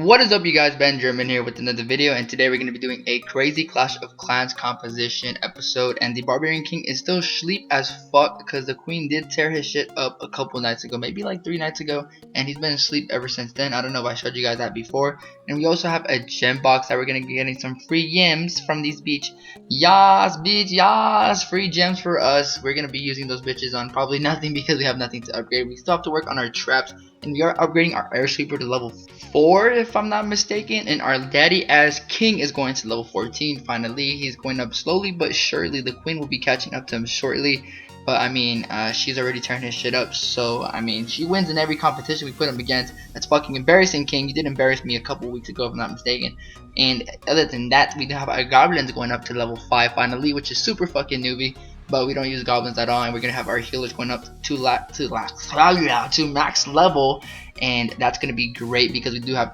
What is up, you guys? Benjamin here with another video, and today we're going to be doing a crazy Clash of Clans composition episode. And the Barbarian King is still asleep as fuck because the Queen did tear his shit up a couple nights ago, maybe like 3 nights ago, and he's been asleep ever since then. I don't know if I showed you guys that before. And we also have a gem box that we're going to be getting some free gems from these beach. Yas, bitch, yas, free gems for us. We're going to be using those bitches on probably nothing because we have nothing to upgrade. We still have to work on our traps, and we are upgrading our air sweeper to level 4 if I'm not mistaken, and our daddy as king is going to level 14. Finally, he's going up slowly but surely. The queen will be catching up to him shortly, but I mean, she's already turned his shit up, so I mean, she wins in every competition we put him against. That's fucking embarrassing, king. You did embarrass me a couple weeks ago if I'm not mistaken. And other than that, we do have our goblins going up to level 5 finally, which is super fucking newbie. But we don't use goblins at all, and we're gonna have our healers going up to max level, and that's gonna be great because we do have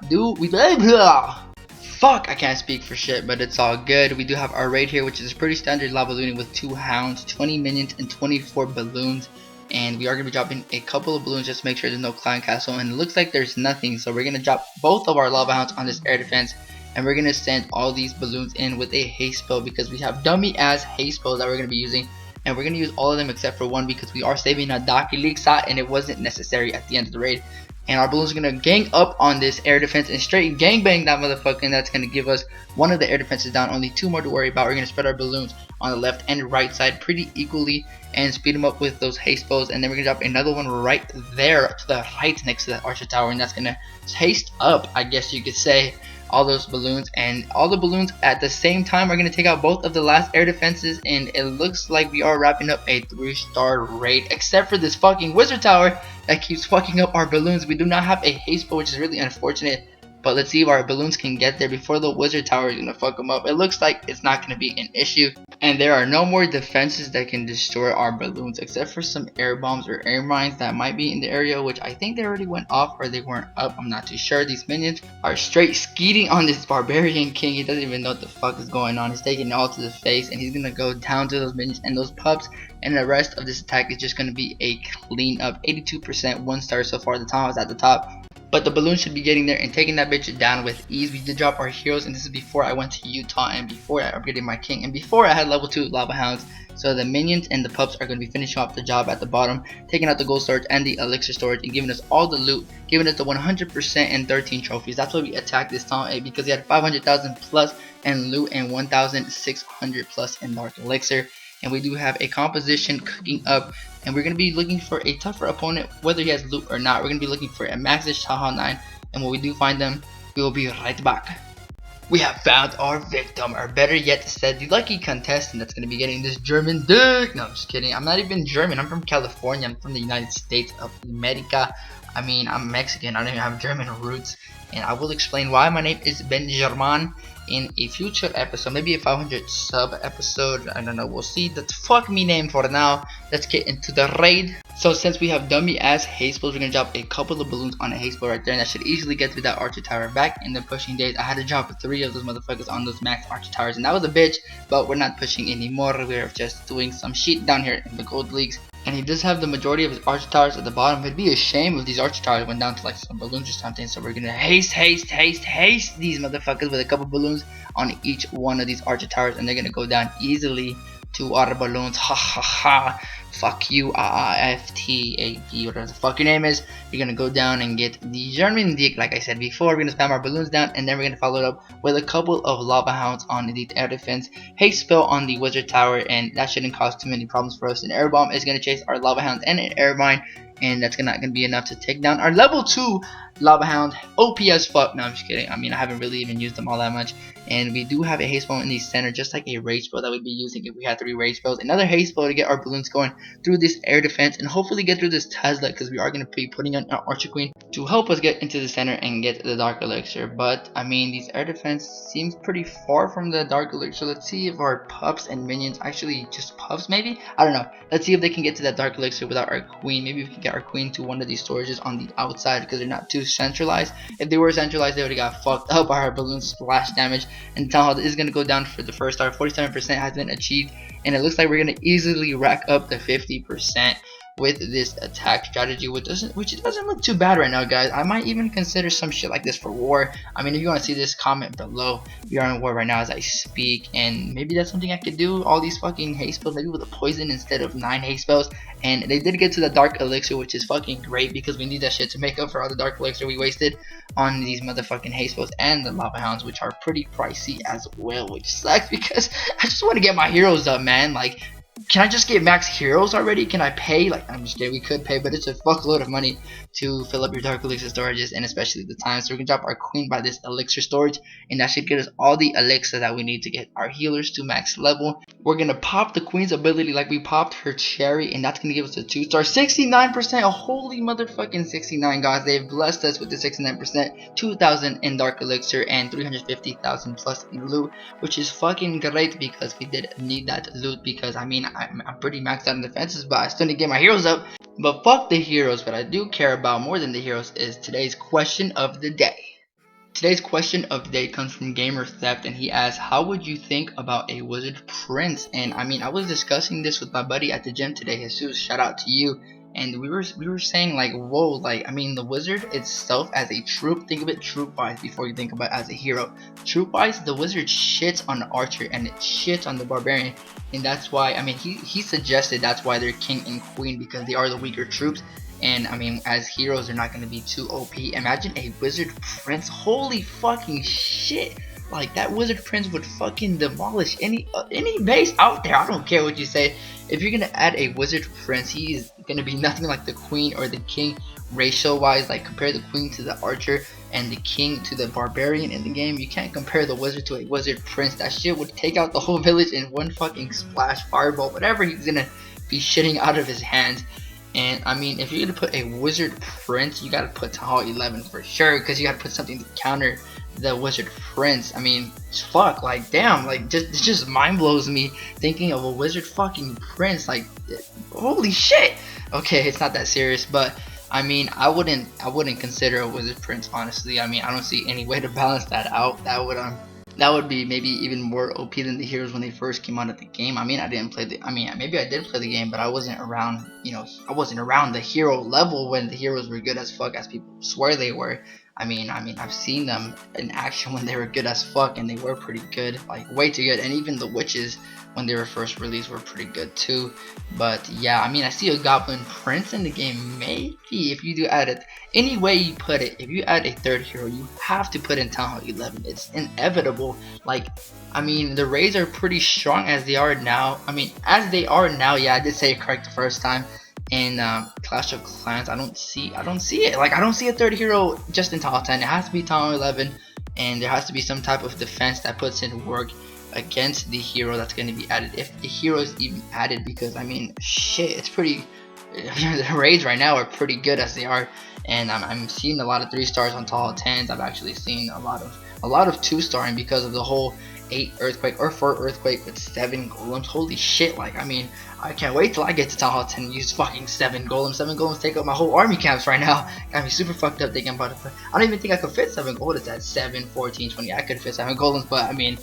fuck, I can't speak for shit, but it's all good. We do have our raid here, which is pretty standard LavaLoonIon with 2 hounds, 20 minions, and 24 balloons. And we are gonna be dropping a couple of balloons just to make sure there's no clan castle, and it looks like there's nothing, so we're gonna drop both of our lava hounds on this air defense. And we're gonna send all these balloons in with a haste spell because we have dummy ass haste spells that we're gonna be using. And we're going to use all of them except for one because we are saving a Dark Elixir and it wasn't necessary at the end of the raid. And our balloons are going to gang up on this air defense and straight gangbang that motherfucker, and that's going to give us one of the air defenses down, only 2 more to worry about. We're going to spread our balloons on the left and right side pretty equally and speed them up with those haste spells, and then we're going to drop another one right there to the right next to that archer tower, and that's going to haste up, I guess you could say, all those balloons. And all the balloons at the same time are going to take out both of the last air defenses, and it looks like we are wrapping up a 3-star raid, except for this fucking wizard tower that keeps fucking up our balloons. We do not have a haste spell, which is really unfortunate, but let's see if our balloons can get there before the wizard tower is going to fuck them up. It looks like it's not going to be an issue, and there are no more defenses that can destroy our balloons except for some air bombs or air mines that might be in the area, which I think they already went off or they weren't up. I'm not too sure. These minions are straight skeeting on this barbarian king. He doesn't even know what the fuck is going on. He's taking it all to the face, and he's going to go down to those minions and those pups, and the rest of this attack is just going to be a clean up. 82% 1-star so far. The time was at the top, but the balloon should be getting there and taking that bitch down with ease. We did drop our heroes, and this is before I went to Utah, and before I upgraded my king, and before I had level 2 lava hounds. So the minions and the pups are going to be finishing off the job at the bottom, taking out the gold storage and the elixir storage and giving us all the loot, giving us the 100% and 13 trophies. That's why we attacked this town, because he had 500,000 plus in loot and 1,600 plus in dark elixir. And we do have a composition cooking up, and we're going to be looking for a tougher opponent whether he has loot or not. We're going to be looking for a Maxish Taha 9, and when we do find them, we will be right back. We have found our victim, or better yet said, the lucky contestant that's going to be getting this German dick. No, I'm just kidding. I'm not even German. I'm from California. I'm from the United States of America. I mean, I'm Mexican. I don't even have German roots. And I will explain why my name is Benjamin in a future episode, maybe a 500 sub episode. I don't know, we'll see. That's fuck me name for now. Let's get into the raid. So since we have dummy ass haste spells, we're gonna drop a couple of balloons on a haste spell right there, and that should easily get through that archer tower. Back in the pushing days, I had to drop 3 of those motherfuckers on those max archer towers, and that was a bitch. But we're not pushing anymore. We're just doing some shit down here in the gold leagues. And he does have the majority of his archer towers at the bottom. It'd be a shame if these archer towers went down to like some balloons or something. So we're gonna haste these motherfuckers with a couple balloons on each one of these archer towers, and they're gonna go down easily to our balloons. Ha ha ha. Fuck you, FTAD, whatever the fuck your name is. You're gonna go down and get the German dick, like I said before. We're gonna spam our balloons down, and then we're gonna follow it up with a couple of lava hounds on the air defense, haste spell on the wizard tower, and that shouldn't cause too many problems for us. An air bomb is gonna chase our lava hounds and an air mine, and that's not gonna be enough to take down our level 2 lava hound. OP as fuck. No, I'm just kidding. I mean, I haven't really even used them all that much. And we do have a haste spell in the center, just like a rage spell that we'd be using if we had 3 rage spells. Another haste spell to get our balloons going through this air defense, and hopefully get through this Tesla, because we are going to be putting on our Archer Queen to help us get into the center and get the Dark Elixir. But I mean, these air defense seems pretty far from the Dark Elixir. Let's see if our pups and minions, actually just pups maybe, I don't know. Let's see if they can get to that Dark Elixir without our Queen. Maybe we can get our Queen to one of these storages on the outside, because they're not too centralized. If they were centralized, they would have got fucked up by our balloon splash damage. And Town Hall is going to go down for the first star. 47% has been achieved, and it looks like we're going to easily rack up the 50%. with this attack strategy, which doesn't look too bad right now, guys. I might even consider some shit like this for war. I mean, if you want to see this, comment below. We are in war right now as I speak, and maybe that's something I could do. All these fucking haste spells, maybe with a poison instead of 9 haste spells. And they did get to the dark elixir, which is fucking great because we need that shit to make up for all the dark elixir we wasted on these motherfucking haste spells and the lava hounds, which are pretty pricey as well, which sucks because I just want to get my heroes up, man. Like, can I just get max heroes already? Can I pay? Like, I'm just kidding, we could pay, but it's a fuckload of money to fill up your dark elixir storages, and especially the time. So we can drop our queen by this elixir storage, and that should get us all the elixir that we need to get our healers to max level. We're gonna pop the queen's ability like we popped her cherry, and that's gonna give us a 2-star, 69%. Holy motherfucking 69, guys. They've blessed us with the 69%, 2,000 in dark elixir, and 350,000 plus in loot, which is fucking great because we did need that loot. Because I mean, I'm pretty maxed out in defenses, but I still need to get my heroes up. But fuck the heroes. What I do care about more than the heroes is today's question of the day. Today's question of the day comes from Gamer Theft, and he asks, how would you think about a wizard prince? And I mean, I was discussing this with my buddy at the gym today, Jesus. Shout out to you. And we were saying, like, whoa, like, I mean, the wizard itself as a troop, think of it troop wise before you think about it as a hero. Troop wise, the wizard shits on the archer and it shits on the barbarian, and that's why, I mean, he suggested that's why they're king and queen, because they are the weaker troops. And I mean, as heroes, they're not going to be too OP. Imagine a wizard prince. Holy fucking shit. Like, that wizard prince would fucking demolish any base out there. I don't care what you say. If you're gonna add a wizard prince, he is gonna be nothing like the queen or the king ratio wise. Like, compare the queen to the archer and the king to the barbarian in the game. You can't compare the wizard to a wizard prince. That shit would take out the whole village in one fucking splash, fireball, whatever he's gonna be shitting out of his hands. And I mean, if you're gonna put a wizard prince, you gotta put Town Hall 11 for sure, because you gotta put something to counter the wizard prince. I mean, fuck, like, damn, like, it just mind blows me thinking of a wizard fucking prince. Like, holy shit. Okay, it's not that serious, but I mean, I wouldn't consider a wizard prince, honestly. I mean, I don't see any way to balance that out. That would be maybe even more OP than the heroes when they first came out of the game. I mean, maybe I did play the game, but I wasn't around, you know, I wasn't around the hero level when the heroes were good as fuck as people swear they were. I mean, I've seen them in action when they were good as fuck, and they were pretty good, like way too good. And even the witches, when they were first released, were pretty good too. But yeah, I mean, I see a goblin prince in the game. Maybe if you do add it, any way you put it, if you add a third hero, you have to put in Town Hall 11. It's inevitable. Like, I mean, the raids are pretty strong as they are now. I mean, as they are now, yeah, I did say it correct the first time. In Clash of Clans, I don't see it. Like, I don't see a third hero just in Town Hall 10. It has to be Town Hall 11, and there has to be some type of defense that puts in work against the hero that's going to be added, if the hero is even added. Because I mean, shit, it's pretty the raids right now are pretty good as they are, and I'm seeing a lot of 3 stars on Town Hall 10s. I've actually seen a lot of 2-starring because of the whole 8 earthquake or 4 earthquake with 7 golems. Holy shit, like, I mean, I can't wait till I get to Town Hall 10 and use fucking 7 golems. 7 golems take up my whole army camps right now. Got me super fucked up thinking about it. I don't even think I could fit 7 golems. It's at 7, 14, 20. I could fit 7 golems, but I mean,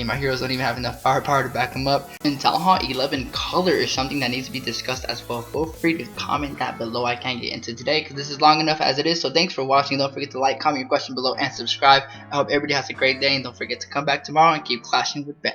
my heroes don't even have enough firepower to back them up. And Town Hall 11 color is something that needs to be discussed as well. Feel free to comment that below. I can't get into today because this is long enough as it is. So thanks for watching. Don't forget to like, comment your question below, and subscribe. I hope everybody has a great day, and don't forget to come back tomorrow and keep clashing with Ben.